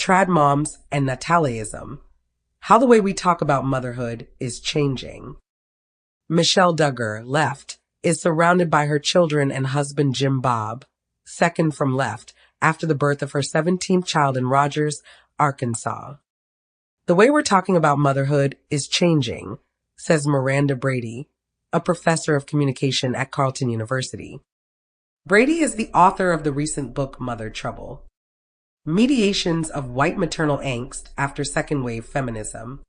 trad moms, and Natalism. How the way we talk about motherhood is changing. Michelle Duggar, left, is surrounded by her children and husband Jim Bob, second from left, after the birth of her 17th child in Rogers, Arkansas. The way we're talking about motherhood is changing, says Miranda Brady, a professor of communication at Carleton University. Brady is the author of the recent book Mother Trouble: Mediations of White Maternal Angst After Second Wave Feminism,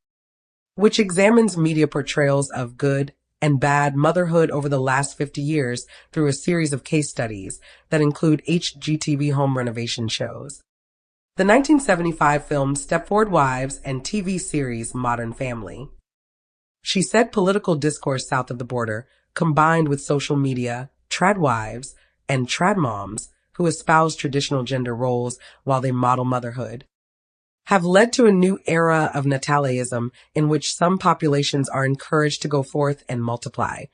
which examines media portrayals of good and bad motherhood over the last 50 years through a series of case studies that include HGTV home renovation shows, the 1975 film Stepford Wives, and TV series Modern Family. She said political discourse south of the border, combined with social media, trad wives, and trad moms who espouse traditional gender roles while they model motherhood, have led to a new era of natalism in which some populations are encouraged to go forth and multiply,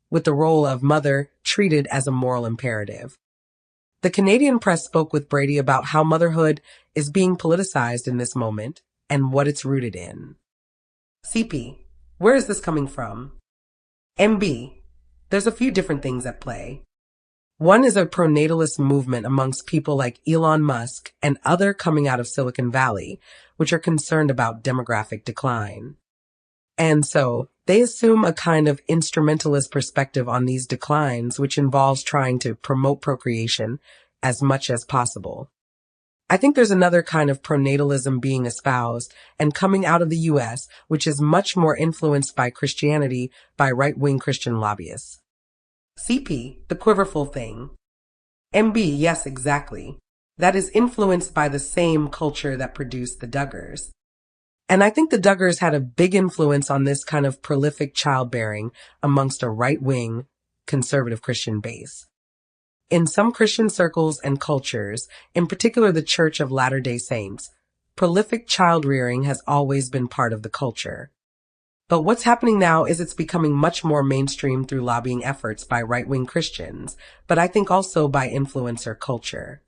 with the role of mother treated as a moral imperative. The Canadian press spoke with Brady about how motherhood is being politicized in this moment and what it's rooted in. CP, where is this coming from? MB, there's a few different things at play. One is a pronatalist movement amongst people like Elon Musk and other coming out of Silicon Valley, which are concerned about demographic decline. And so they assume a kind of instrumentalist perspective on these declines, which involves trying to promote procreation as much as possible. I think there's another kind of pronatalism being espoused and coming out of the US, which is much more influenced by Christianity by right-wing Christian lobbyists. CP, the quiverful thing. MB, yes, exactly. That is influenced by the same culture that produced the Duggars. And I think the Duggars had a big influence on this kind of prolific childbearing amongst a right-wing, conservative Christian base. In some Christian circles and cultures, in particular the Church of Latter-day Saints, prolific child-rearing has always been part of the culture. But what's happening now is it's becoming much more mainstream through lobbying efforts by right-wing Christians, but I think also by influencer culture.